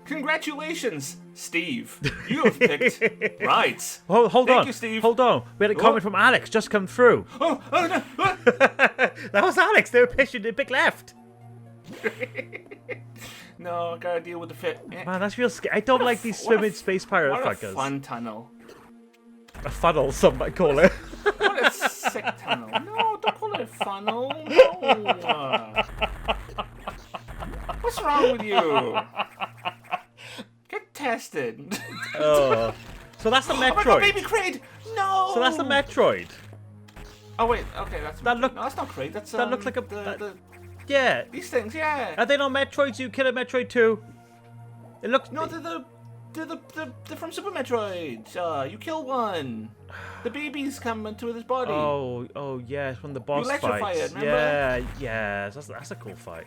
Congratulations, Steve. You have picked right. Hold on. Thank you, Steve. Hold on. We had a comment from Alex just come through. Oh no. That was Alex. They were pushing the big left. No, I gotta deal with the fit. Man, that's real scary. I don't like these swimming space pirate What fuckers. a fun tunnel. A funnel, some might call it. What a sick tunnel. No, don't call it a funnel. No. What's wrong with you? Get tested. Oh. So that's the Metroid. Oh my god, baby Kraid! No! So that's the Metroid. Oh wait, okay, that's That look- no, that's not Kraid. That's that looks like a- the Yeah. these things, yeah. Are they not Metroids? You kill a Metroid too. It looks. No, they're from Super Metroid. You kill one. The babies come into his body. Oh yes, when the boss electrify fights. it, remember? Yeah. That's a cool fight.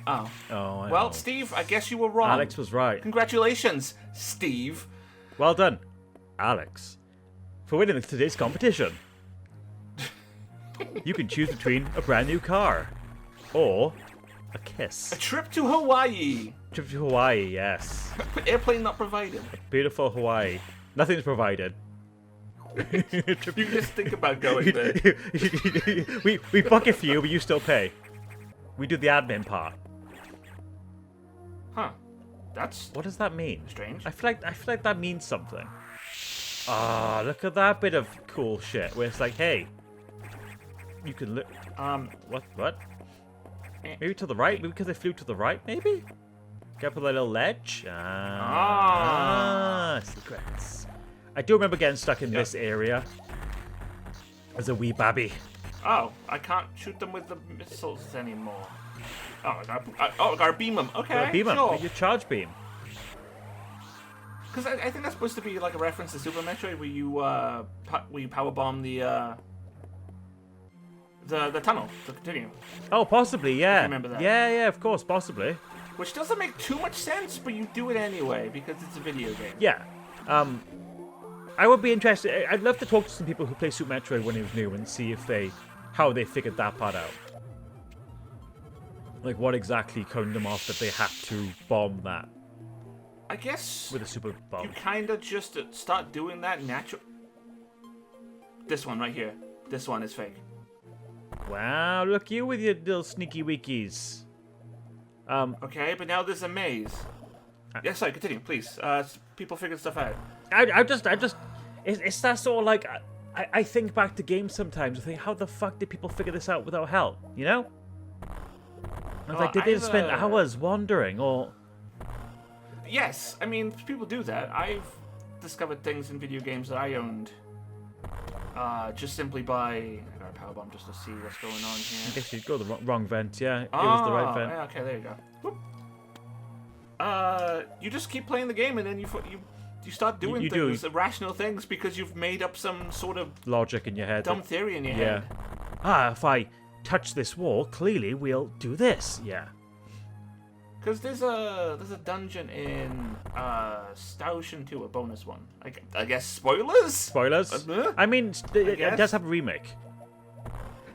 Oh. I Well, know. Steve, I guess you were wrong. Alex was right. Congratulations, Steve. Well done, Alex, for winning today's competition. You can choose between a brand new car or a kiss. A trip to Hawaii. Trip to Hawaii, yes. Airplane not provided. Beautiful Hawaii. Nothing's provided. You just think about going there. we book it for you, but you still pay. We do the admin part. Huh. That's What does that mean? strange. I feel like that means something. Ah, look at that bit of cool shit where it's like, hey, you can look. What? Maybe to the right? Maybe because they flew to the right, maybe? Go up a little ledge. Secrets. I do remember getting stuck in this area as a wee babby. Oh, I can't shoot them with the missiles anymore. Oh, I gotta beam them. Okay, Beam up. sure. Your charge beam. Because I think that's supposed to be like a reference to Super Metroid, where you power bomb the tunnel to continue. Oh, possibly, yeah. remember that. Yeah, of course, possibly. Which doesn't make too much sense, but you do it anyway because it's a video game. Yeah. I would be interested. I'd love to talk to some people who play Super Metroid when it was new and see how they figured that part out. Like what exactly turned them off that they had to bomb that I guess with a super bomb. you kind of just start doing that natural. This one right here. This one is fake. Wow, look you with your little sneaky weekies. Okay, but now there's a maze. Yeah, sorry, continue, please. People figure stuff out. I just, it's that sort of like, I think back to games sometimes. I think, how the fuck did people figure this out without help? You know? I was like, did they just spend hours wandering, or? Yes, I mean, people do that. I've discovered things in video games that I owned just simply by... I got a power bomb just to see what's going on I here. guess you'd go the wrong vent, yeah. It was the right vent. Yeah, okay, there you go. Whoop. You just keep playing the game and then you start doing You do. things, irrational things, because you've made up some sort of Logic in your head. dumb theory in your Yeah. head. If I touch this wall, clearly we'll do this. Yeah. Because there's a dungeon in Star Ocean 2, a bonus one. I guess spoilers? Spoilers? I mean, it guess. does have a remake.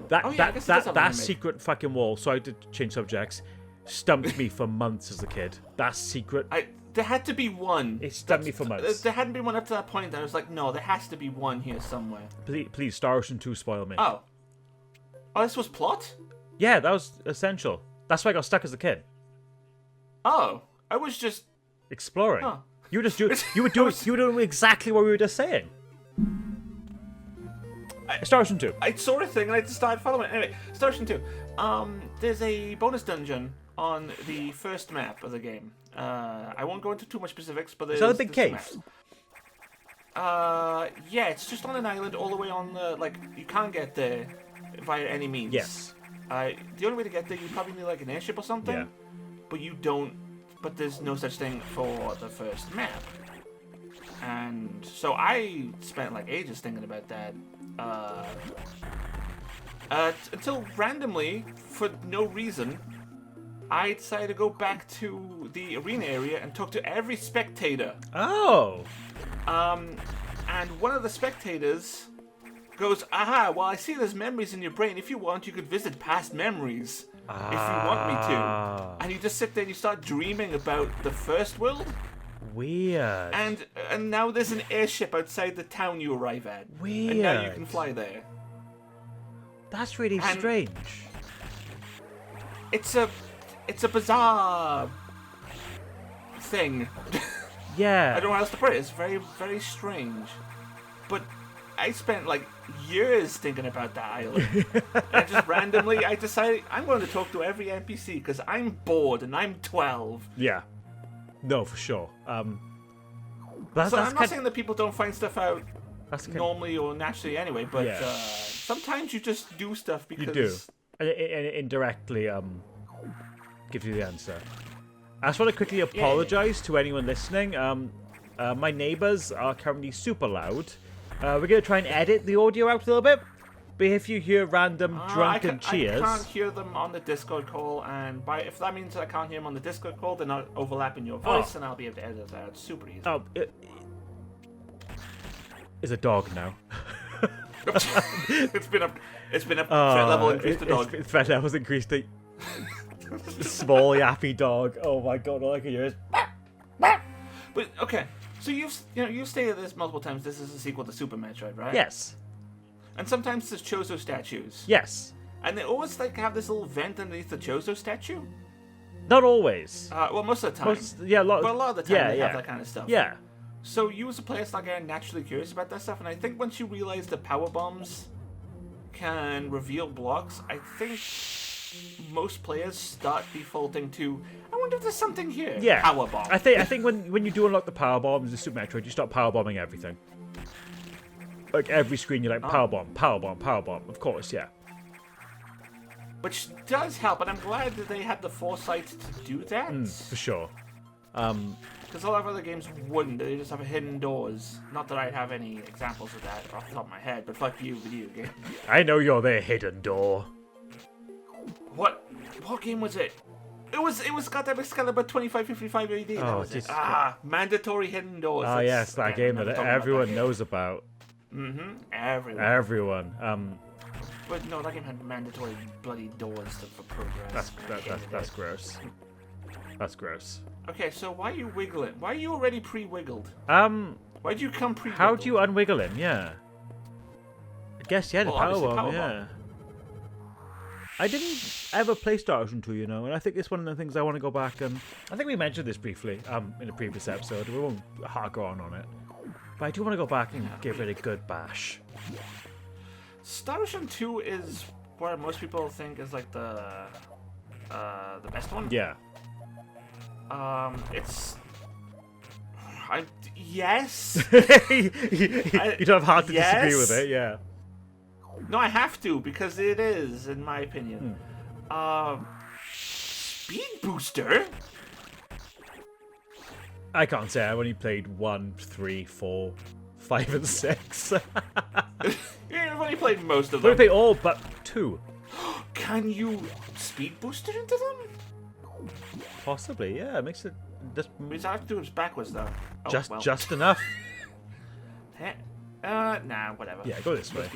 Oh, yeah, I guess it does have a That remake. secret fucking wall, sorry to change subjects, stumped me for months as a kid. That secret... There had to be one. It stumped me for months. There hadn't been one up to that point. I was like, no, there has to be one here somewhere. Please, Star Ocean 2 spoil me. Oh, this was plot? Yeah, that was essential. That's why I got stuck as a kid. Oh, I was just... Exploring. Huh. You were doing exactly what we were just saying. Star Ocean 2. I saw a thing and I just started following it. Anyway, Star Ocean 2. There's a bonus dungeon on the first map of the game. I won't go into too much specifics, but there's... Is that a big cave? Yeah, it's just on an island all the way on the... Like, you can't get there via any means. Yes. The only way to get there, you probably need like an airship or something. Yeah. But you don't... But there's no such thing for the first map. And so I spent like ages thinking about that. Until randomly, for no reason, I decided to go back to the arena area and talk to every spectator. Oh. And one of the spectators goes, aha, well, I see there's memories in your brain. If you want, you could visit past memories if you want me to. And you just sit there and you start dreaming about the first world. Weird. And now there's an airship outside the town you arrive at. Weird. And now you can fly there. That's really strange. It's a bizarre thing. Yeah. I don't know how else to put it. It's very, very strange. But I spent like years thinking about that island. And just randomly, I decided I'm going to talk to every NPC because I'm bored and I'm 12. Yeah. No, for sure. So I'm not saying that people don't find stuff out normally or naturally anyway, but sometimes you just do stuff because... You do. And it indirectly gives you the answer. I just want to quickly apologize to anyone listening. My neighbors are currently super loud. We're going to try and edit the audio out a little bit. But if you hear random drunken cheers... I can't hear them on the Discord call, and if that means that I can't hear them on the Discord call, they're not overlapping your voice, and I'll be able to edit that out super easy. Oh, it's a dog now. It's been a threat level increased to dog. Threat level's increased to small yappy dog. Oh my god, all I can hear is... But okay, so you've stated this multiple times. This is a sequel to Super Metroid, right? Yes. And sometimes there's Chozo statues. Yes. And they always like have this little vent underneath the Chozo statue. Not always. Well, most of the time. A lot of the time they have that kind of stuff. Yeah. So you as a player start getting naturally curious about that stuff, and I think once you realize the power bombs can reveal blocks, I think most players start defaulting to, I wonder if there's something here. Yeah. Power bomb. I think when you do unlock the power bombs in Super Metroid, you start power bombing everything. Like every screen, you're like power bomb, power bomb, power bomb. Of course, yeah. Which does help, and I'm glad that they had the foresight to do that. For sure. Because a lot of other games wouldn't. They just have hidden doors. Not that I have any examples of that off the top of my head, but fuck you, video game. I know you're the hidden door. What game was it? It was goddamn Excalibur 2555 AD. That was it. Mandatory hidden doors. Oh yes, that game that everyone knows about. Everyone. But no, that game had mandatory bloody doors for progress. That's gross. That's gross. Okay, so why are you wiggling? Why are you already pre-wiggled? Why'd you come pre-wiggled? How do you unwiggle him? Yeah. I guess the power bomb. Yeah. I didn't ever play Star Ocean 2, you know, and I think it's one of the things I want to go back and... I think we mentioned this briefly in a previous episode. We won't hark on it. But I do want to go back and give it a good bash. Star Ocean 2 is what most people think is like the best one. Yeah. Yes. You don't have hard to disagree with it, yeah. No, I have to, because it is, in my opinion. Speed Booster? I can't say. I only played 1, 3, 4, 5, and 6. Yeah, I've only played most of I've them. only played all but 2. Can you Speed Booster into them? Possibly, yeah. It makes it... Means I have to do it backwards, though. Just enough. Nah, whatever. Yeah, go this way.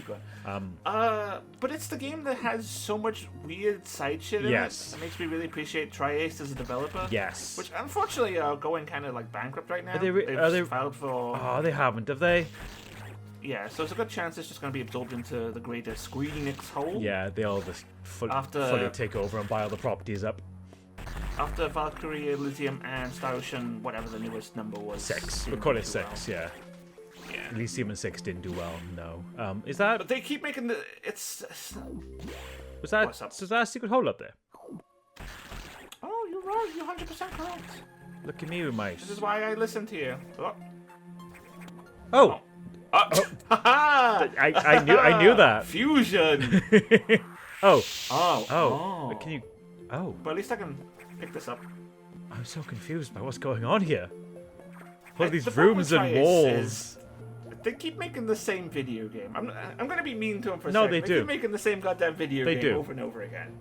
But it's the game that has so much weird side shit in it. It makes me really appreciate Tri-Ace as a developer. Yes. Which, unfortunately, are going kind of like bankrupt right now. Are they filed for... Oh, they haven't, have they? Yeah, so it's a good chance it's just going to be absorbed into the greater Square Enix whole. Yeah, they all just fully take over and buy all the properties up. After Valkyrie, Elysium, and Star Ocean, whatever the newest number was. 6. We'll call it 6, yeah. Yeah. Elysium and 6 didn't do well, no. Is that... But they keep making the... It's... Was that... Is that a secret hole up there? Oh, you're right. You're 100% correct. Look at me with my... This is why I listen to you. Oh! I knew that. Fusion! Oh. Can you... Oh. But at least I can pick this up. I'm so confused by what's going on here. All these rooms and walls. They keep making the same video game. I'm going to be mean to them for a No, second. They do. Keep making the same goddamn video game over and over again.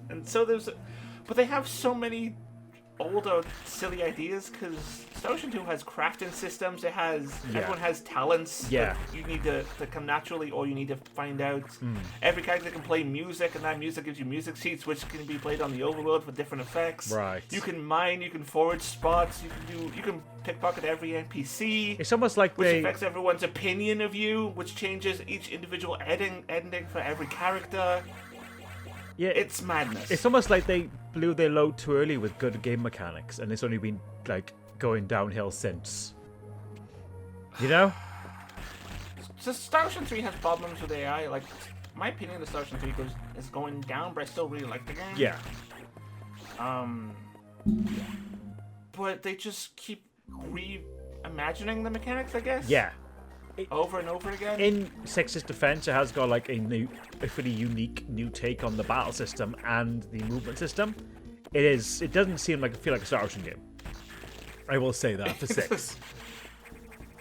And so there's... But they have so many older silly ideas, because Star Ocean 2 has crafting systems. It has everyone has talents that you need to come naturally, or you need to find out. Every character can play music, and that music gives you music sheets, which can be played on the overworld for different effects. Right. You can mine, you can forage spots, you can pickpocket every NPC. It's almost like which affects everyone's opinion of you, which changes each individual ending for every character. Yeah, it's madness. It's almost like they blew their load too early with good game mechanics, and it's only been like going downhill since. You know? So Star Ocean 3 has problems with AI. Like, my opinion of Star Ocean 3 is going down, but I still really like the game. Yeah. But they just keep reimagining the mechanics, I guess. Yeah. Over and over again. In 6's defense, it has got like a pretty unique new take on the battle system and the movement system. It doesn't feel like a Star Ocean game. I will say that for 6.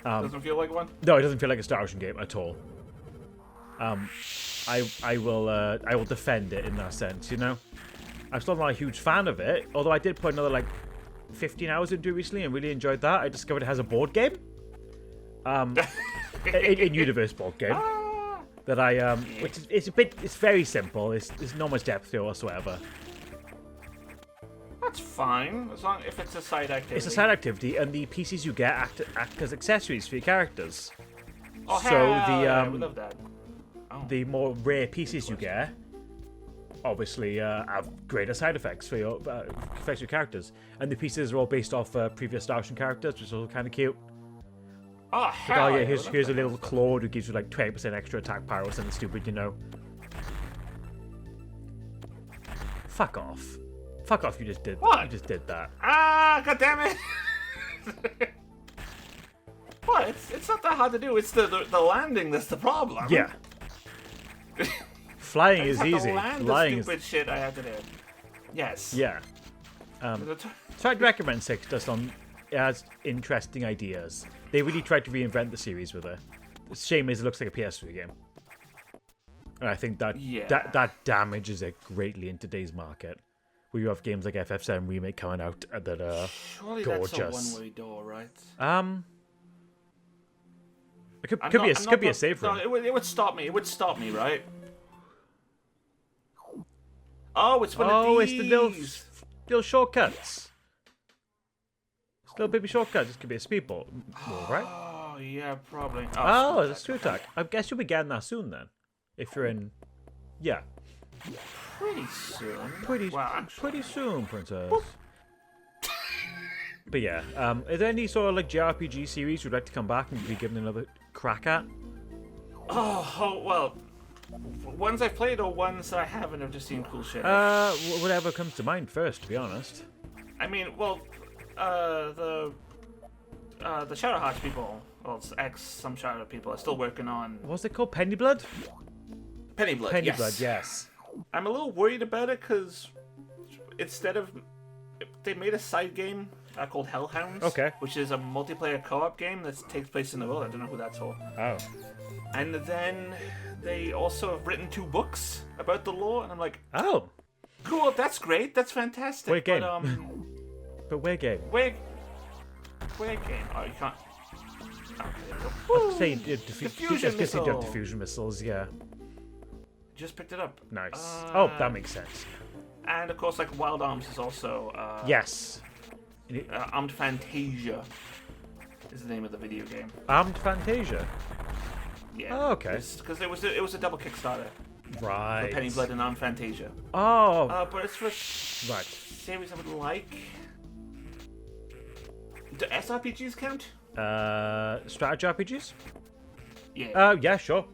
Doesn't feel like one? No, it doesn't feel like a Star Ocean game at all. I will defend it in that sense, you know? I'm still not a huge fan of it, although I did put another like 15 hours into it recently and really enjoyed that. I discovered it has a board game. A universe board game that I which is it's very simple. There's not much depth to it whatsoever. That's fine, as long if it's a side activity. It's a side activity, and the pieces you get act as accessories for your characters. Oh, so we love that. The more rare pieces you get, obviously, have greater side effects for your characters, and the pieces are all based off previous Star Ocean characters, which is also kind of cute. Oh, hell yeah, here's a little Claude who gives you like 20% extra attack power or something stupid, you know. Fuck off. Fuck off, you just did what? You just did that. Ah, goddammit! What? It's not that hard to do, it's the landing that's the problem. Yeah. Flying is easy. Flying is... stupid shit I have to do. Yes. Yeah. So I'd recommend 6 just on... It has interesting ideas. They really tried to reinvent the series with it. The shame is it looks like a PS3 game. And I think that that damages it greatly in today's market. Where you have games like FF7 Remake coming out that are surely gorgeous. That's a one-way door, right? It could be a save room. No, it would stop me. It would stop me, right? Oh, it's one of these. It's the little shortcuts. Little baby shortcut. This could be a speedball, right? Oh, yeah, probably. Oh, it's a screw attack. I guess you'll be getting that soon then. If you're in... Yeah. Pretty soon. Pretty soon, princess. But yeah, is there any sort of like JRPG series you'd like to come back and be given another crack at? Oh, well... Ones I've played or ones I haven't have just seen cool shit? Whatever comes to mind first, to be honest. I mean, well... the Shadow Hearts people, well, it's some Shadow people are still working on... What's it called? Penny Blood? Penny Blood, Penny Blood, yes. I'm a little worried about it because instead of... They made a side game called Hellhounds. Okay. Which is a multiplayer co-op game that takes place in the world. I don't know who that's for. Oh. And then they also have written 2 books about the lore, and I'm like... Oh. Cool, that's great, that's fantastic. Weird game. But, weird game. Weird game. Oh, you can't... Okay, there we go. I was saying diffusion missiles, yeah. Just picked it up. Nice. Oh, that makes sense. And of course, like Wild Arms is also... yes. Armed Fantasia is the name of the video game. Armed Fantasia? Yeah. Oh, okay. Because it was a double Kickstarter. Right. For Penny Blood and Armed Fantasia. Oh. But it's for series I would like. Do SRPGs count? Strategy RPGs? Yeah. Yeah, sure.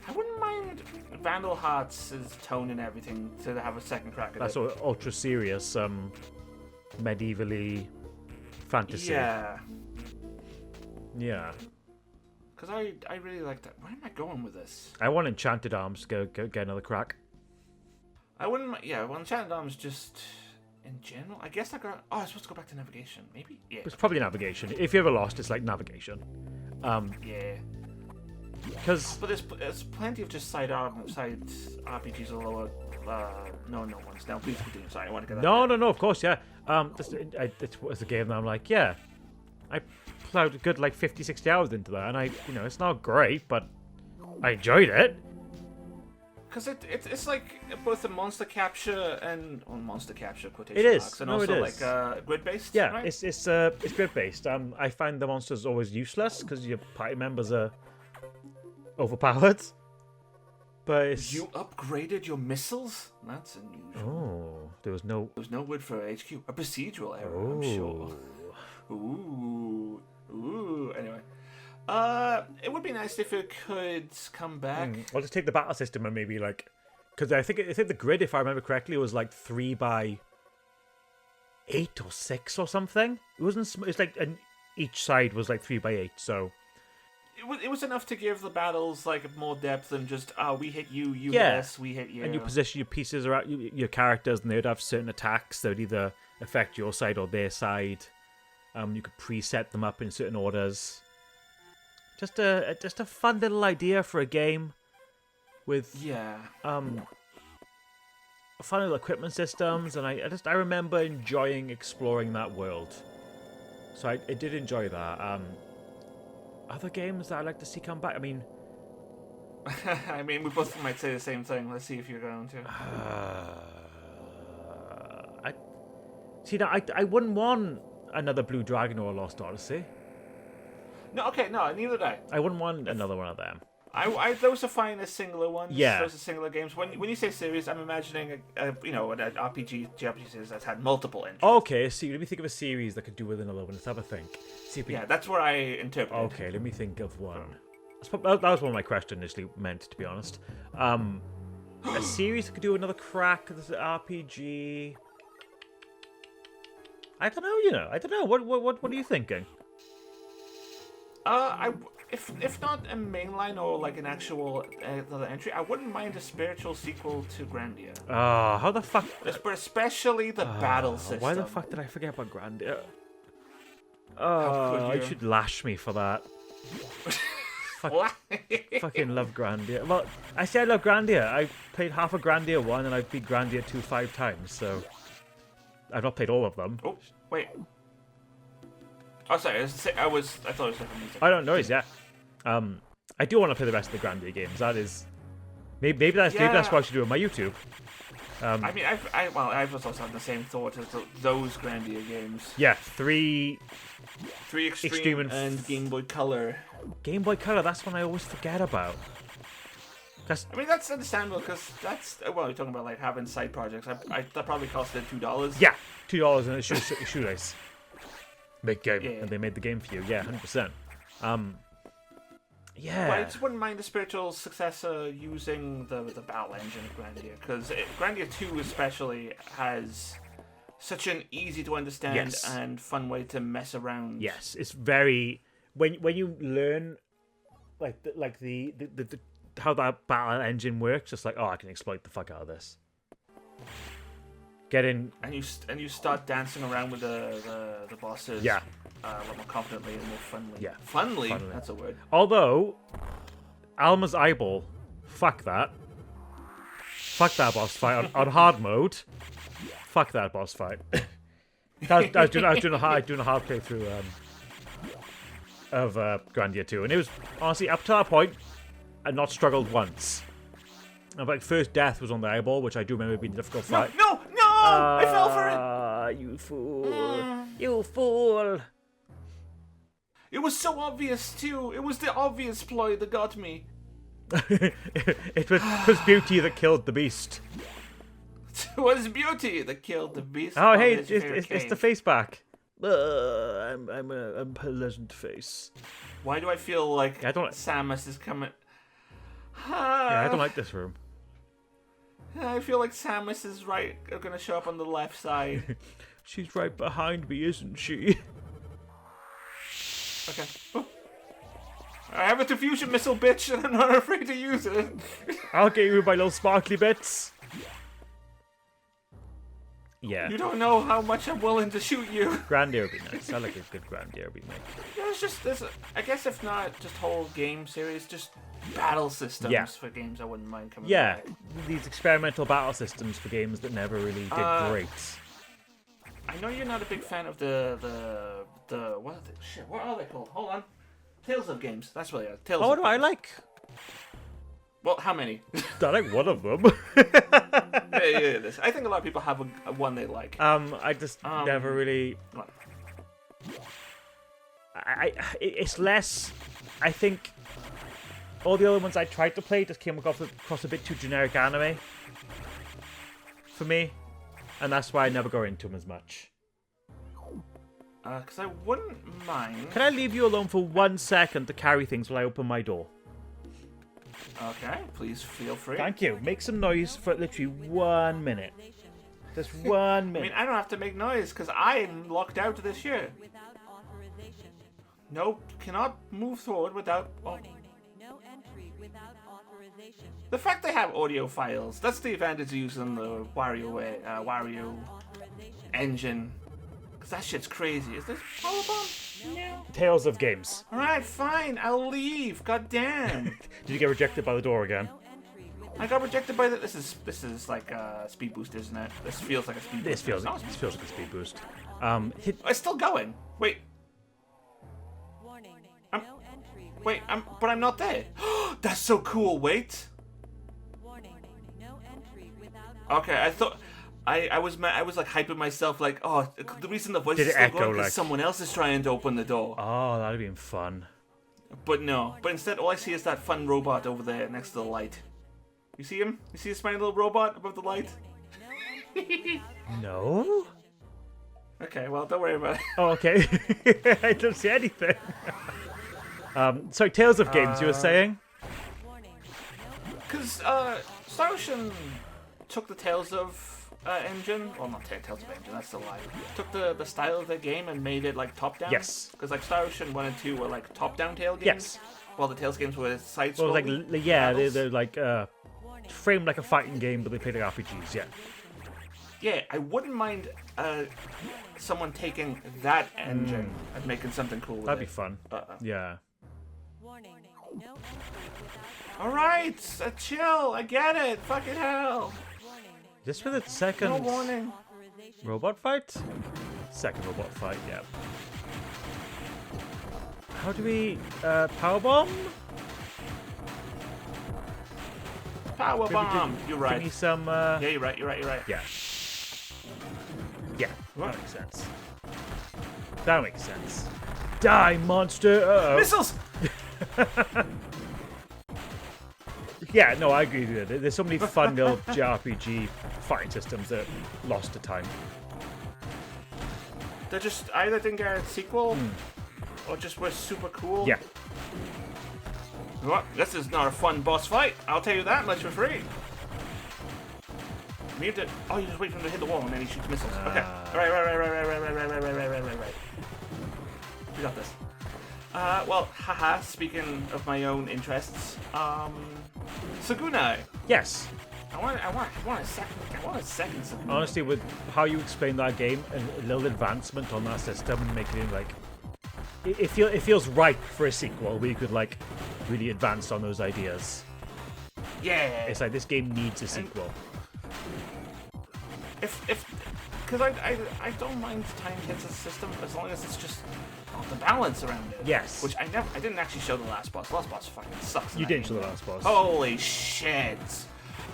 I wouldn't mind Vandal Hearts' tone and everything to have a second crack at it. That's sort of ultra serious, medievally fantasy. Yeah. Yeah. Because I really like that. Where am I going with this? I want Enchanted Arms to go get another crack. I wouldn't... Yeah, well, Enchanted Arms just... In general, I guess I got... Oh, I was supposed to go back to navigation, maybe? Yeah. It's probably navigation. If you're ever lost, it's like navigation. Yeah. Because... But there's plenty of just side RPGs, although no ones. Now, please continue. Sorry, I want to get that. No, of course, yeah. It was a game that I'm like, yeah. I plowed a good, like, 50, 60 hours into that, and it's not great, but I enjoyed it. Because it's like both a monster capture and monster capture quotation It is. marks, and No, also it is. like grid based. Yeah, right? it's grid based. I find the monsters always useless because your party members are overpowered. But it's... You upgraded your missiles? That's unusual. Oh, there was no word for HQ. A procedural error, I'm sure. Ooh. Anyway. It would be nice if it could come back. I'll just take the battle system and maybe like, because I think the grid, if I remember correctly, was like 3x8 or 6 or something. It wasn't. It's like each side was like 3x8. So it was enough to give the battles like more depth than just we hit you, you Yeah. hit us, we hit you. and you position your pieces around your characters, and they'd have certain attacks that would either affect your side or their side. You could preset them up in certain orders. Just a fun little idea for a game with fun little equipment systems, and I remember enjoying exploring that world. So I did enjoy that. Other games that I'd like to see come back. I mean, we both might say the same thing. Let's see if you're going to. I wouldn't want another Blue Dragon or a Lost Odyssey. No, neither did I. I wouldn't want another one of them. Those are fine as singular ones. Yeah. Those are singular games. When you say series, I'm imagining an RPG JRPG series that's had multiple entries. Okay, so let me think of a series that could do with another one. Let's have a think. See if we... Yeah, that's where I interpret it. Okay, let me think of one. That was one of my questions initially meant, to be honest. A series that could do another crack at the RPG. I don't know. I don't know. What are you thinking? If not a mainline or like an actual another entry, I wouldn't mind a spiritual sequel to Grandia. How the fuck? But especially the battle system. Why the fuck did I forget about Grandia? How could you? You should lash me for that. Fucking love Grandia. Well, I say I love Grandia. I played half of Grandia 1 and I beat Grandia 2 5 times, so I've not played all of them. Oh, wait. Oh, sorry. I thought it was like music. I don't know. Yeah. I do want to play the rest of the Grandia games. That is, maybe that's what I should do on my YouTube. I've also had the same thought as those Grandia games. Yeah, three Extreme and Game Boy Color. Game Boy Color. That's one I always forget about. That's understandable because you're talking about like having side projects. That probably costed $2. Yeah, $2 and a shoelace. Big game, Yeah. and they made the game for you. Yeah, 100%. Yeah. But I just wouldn't mind a spiritual successor using the battle engine of Grandia, because Grandia 2 especially has such an easy to understand and fun way to mess around. Yes, it's very when you learn like the how that battle engine works. It's like, I can exploit the fuck out of this. Get in, and you start dancing around with the bosses. Yeah. A lot more confidently and more funly. Yeah. Funly? That's a word. Although, Alma's eyeball, fuck that. Fuck that boss fight on hard mode. Fuck that boss fight. I was doing a hard playthrough of Grandia 2, and it was honestly up to that point, I not struggled once. And like first death was on the eyeball, which I do remember being a difficult fight. No! I fell for it! You fool! You fool! It was so obvious too. It was the obvious ploy that got me. it was beauty that killed the beast. It was beauty that killed the beast. Oh, hey, it's the face back. I'm a pleasant face. Why do I feel like Samus is coming? Yeah, I don't like this room. I feel like Samus is gonna show up on the left side. She's right behind me, isn't she? Okay. Oh. I have a diffusion missile, bitch, and I'm not afraid to use it. I'll get you my little sparkly bits. Yeah. You don't know how much I'm willing to shoot you. Grandia would be nice. I like a good Grandia remake. Yeah, I guess if not just whole game series, just battle systems Yeah. for games I wouldn't mind coming Yeah, back. these experimental battle systems for games that never really did great. I know you're not a big fan of the what are they, shit, what are they called? Hold on. Tales of games. That's what they are. Tales Oh, of what do I games. like? Well, how many? I like one of them. yeah, I think a lot of people have a one they like. I just never really. What? It's less. I think all the other ones I tried to play just came across a bit too generic anime for me, and that's why I never go into them as much. Because I wouldn't mind. Can I leave you alone for 1 second to carry things while I open my door? Okay, please feel free. Thank you. Make some noise for literally 1 minute. Just 1 I minute. mean, I don't have to make noise because I'm locked out this year. Nope, cannot move forward without. Oh. No entry without authorization. The fact they have audio files, that's the advantage of using the Wario engine. Because that shit's crazy. Is this powerbomb? No. Tales of games. Alright, fine, I'll leave. God damn. Did you get rejected by the door again? No entry without I got rejected by the. This is like a speed boost, isn't it? This feels like a speed boost. This feels No, like a speed boost. it's still going. Wait, warning. I'm- No entry wait, without but I'm not there. That's so cool. Wait. warning. No entry without Okay, I thought I was like hyping myself like, oh, the reason the voice Did is it still echo, going because like- someone else is trying to open the door. Oh, that'd have been fun. But no, but instead all I see is that fun robot over there next to the light. You see him? You see this tiny little robot above the light? no entry without No? Okay, well, don't worry about it. Oh, okay. I don't see anything. Sorry, Tales of Games, you were saying? warning. No Because Star Ocean took the Tales of engine, well, not Tales of engine, that's a lie. Took the style of the game and made it like top down. Yes. Because like Star Ocean 1 and 2 were like top down tail games. Yes. While the Tales games were side Well, scrolling. like, yeah, battles. they're like warning. framed like a fighting game, but they play like RPGs, yeah. Yeah, I wouldn't mind someone taking that engine and making something cool with That'd it. be fun. Uh-uh. Yeah. Warning. No entry without Alright, chill, I get it. Fucking hell. warning. This for the second No warning. Authorization. robot fight? Second robot fight, yeah. How do we powerbomb? Power Maybe bomb. give- You're Give right. me some Yeah, you're right. You're right. You're right. yeah. Yeah, What? that makes sense. That makes sense. Die, monster! Uh-oh. Missiles. Yeah, no, I agree with you. There's so many fun little JRPG fighting systems that lost to time. They just either didn't get a sequel, or just were super cool. Yeah. What? This is not a fun boss fight. I'll tell you that much for free. You to, oh, you just wait for him to hit the wall and then he shoots missiles. Okay. Right. We got this. Well, haha. Speaking of my own interests, Sagunai. Yes. I want a second Sagunai. Honestly, with how you explain that game and a little advancement on that system and making it like it feels right for a sequel where you could like really advance on those ideas. Yeah. It's like this game needs a sequel. Because I don't mind time hits as a system as long as it's just the balance around it. Yes. Which I didn't actually show the last boss. The last boss fucking sucks. in You that didn't show game. the last boss. Holy shit.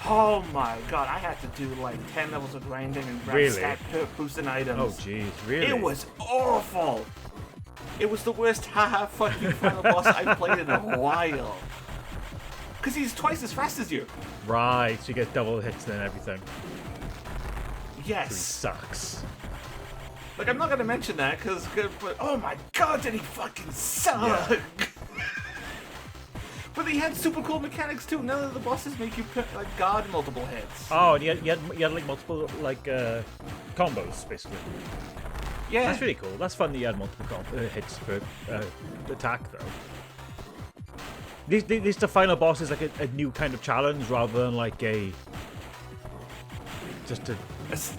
Oh my god, I had to do like 10 levels of grinding and grab Really? stat boosting items. Oh jeez, really? It was awful. It was the worst haha fucking final boss I've played in a while. Because he's twice as fast as you. Right, so you get double hits and everything. So he Yes. sucks. Like, I'm not going to mention that because, but oh my god, did he fucking suck! Yeah. But he had super cool mechanics too. None of the bosses make you like guard multiple hits. Oh, and you had like multiple like combos basically. Yeah. That's really cool. That's fun that you had multiple hits per attack though. These the final boss is like a new kind of challenge rather than like just a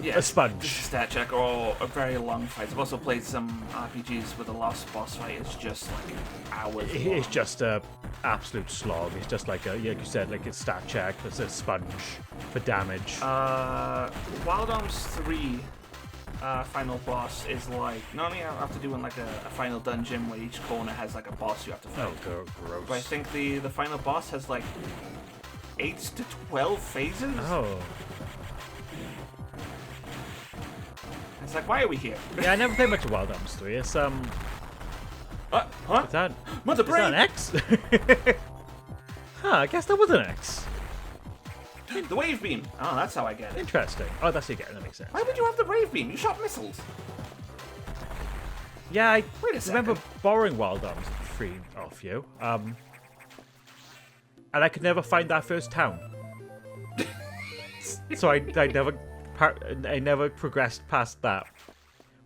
Yeah, A sponge. Just a stat check or a very long fight. I've also played some RPGs with the last boss fight. It's just like hours long. It's just a absolute slog. It's just like like you said, like a stat check. It's a sponge for damage. Wild Arms 3 final boss is like, not only after doing like a final dungeon where each corner has like a boss you have to fight. Oh, gross. But I think the final boss has like 8 to 12 phases. Oh. It's like, why are we here? Yeah, I never played much of Wild Arms 3. It's Huh? what's that? Mother Is that an brain! X? Huh, I guess that was an X. The wave beam. Oh, that's how I get it. Interesting. Oh, that's again. That makes sense. Why would you have the wave beam? You shot missiles. Yeah, I Wait a remember second. borrowing Wild Arms 3 off you. And I could never find that first town. So I never progressed past that.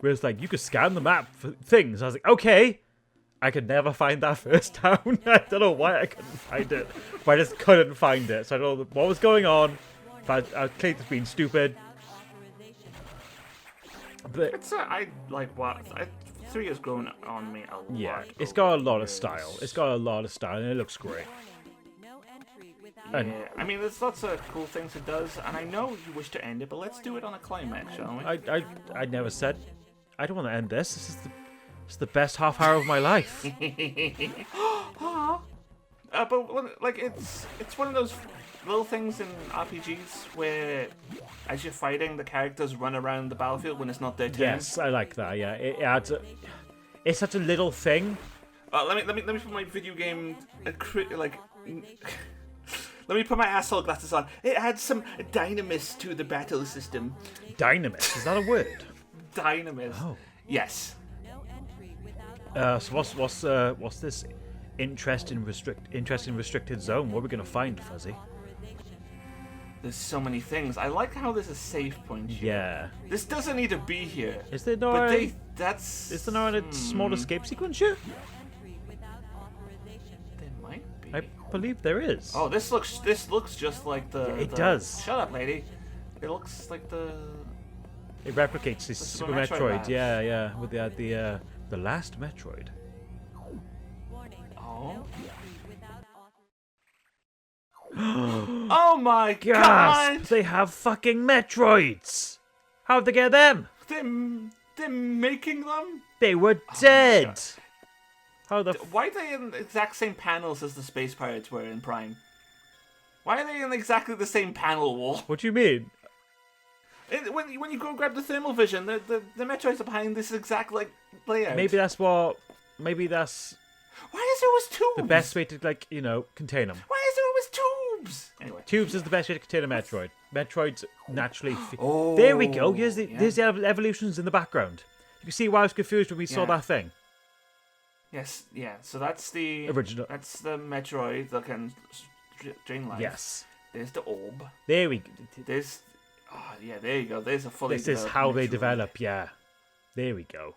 Whereas, like, you could scan the map for things. I was like, okay. I could never find that first town. I don't know why I couldn't find it. But I just couldn't find it. So I don't know what was going on. But I claimed it's being stupid. But It's I like what 3 has grown on me a lot. yeah, it's over got a the lot of years. style. It's got a lot of style, and it looks great. No entry without And Yeah, I mean, there's lots of cool things it does, and I know you wish to end it, but let's do it on a climax, shall we? I never said I don't want to end this. This is the best half hour of my life. But like it's one of those little things in RPGs where, as you're fighting, the characters run around the battlefield when it's not their turn. Yes, I like that. Yeah, it adds. It's such a little thing. Let me put my video game let me put my asshole glasses on. It adds some dynamis to the battle system. Dynamis, is that a word? Dynamis. Oh. Yes. no entry without So what's this interesting restricted zone? What are we gonna find, Fuzzy? There's so many things. I like how there's a save point here. Yeah. This doesn't need to be here. Is there no? But that's. Is there no a small escape sequence here? entry without authorization. There might be. I believe there is. Oh, this looks just like the. It the- does. Shut up, lady. It looks like the. It replicates this The Super Super Metroid Metroid. Yeah, with the last Metroid. Warning. Oh. No entry without authorization. Oh my Gasp! god! They have fucking Metroids! How'd they get them? They're making them. They were dead! God. How the Why are they in the exact same panels as the Space Pirates were in Prime? Why are they in exactly the same panel wall? What do you mean? When you go grab the thermal vision, the Metroids are behind this exact like layout. Maybe that's Why is there always tubes? the best way to, like, contain them. Why is there always tubes? Anyway. Tubes is the best way to contain a Metroid. Metroids naturally... Oh, There we go. Here's the yeah. evolutions in the background. You can see why I was confused when we saw Yeah. that thing. Yes, yeah. So that's the Original. That's the Metroid that can drain life. Yes. There's the orb. There we go. There's, oh yeah, there you go. There's a fully. This is developed how they Metroid. develop, yeah. There we go.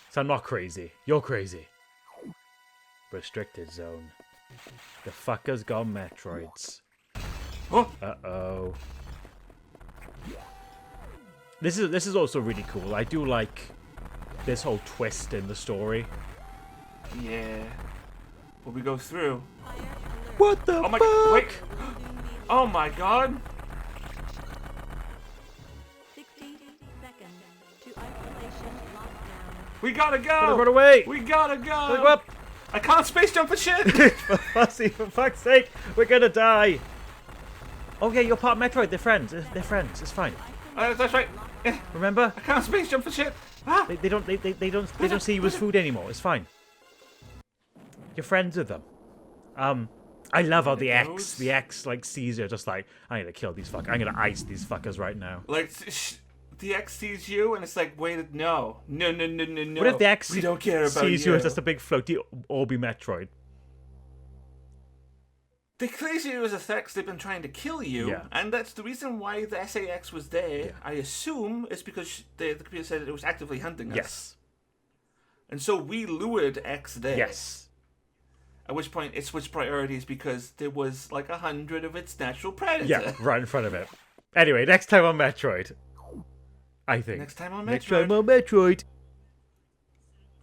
So I'm not crazy. You're crazy. Restricted zone. The fuckers got Metroids. Oh, Uh-oh. This is also really cool. I do like this whole twist in the story. yeah. Will we go through? What the Oh my fuck? god! Wait. Oh my god! 60 seconds to isolation lockdown. We gotta Gotta go! run away! We gotta go! Gotta go up! I can't space jump for shit! Fuzzy, for fuck's sake, we're gonna die! Oh yeah, you're part of Metroid. They're friends. They're friends. It's fine. That's right. Remember? I can't space jump for shit. Ah! They don't see you as food anymore. It's fine. You're friends with them. I love how the X like sees you, just like, I'm gonna kill these fuckers. I'm gonna ice these fuckers right now. Like, the X sees you and it's like, wait, no. No. What if the X we don't care about sees you as just a big floaty Orby Metroid? They clearly see you as a threat 'cause they've been trying to kill you, Yeah. and that's the reason why the SAX was there. Yeah. I assume is because the computer said it was actively hunting us. Yes. And so we lured X there. Yes. At which point it switched priorities because there was like 100 of its natural predators. Yeah, right in front of it. Anyway, next time on Metroid. I think. Next time on Next Metroid. time on Metroid.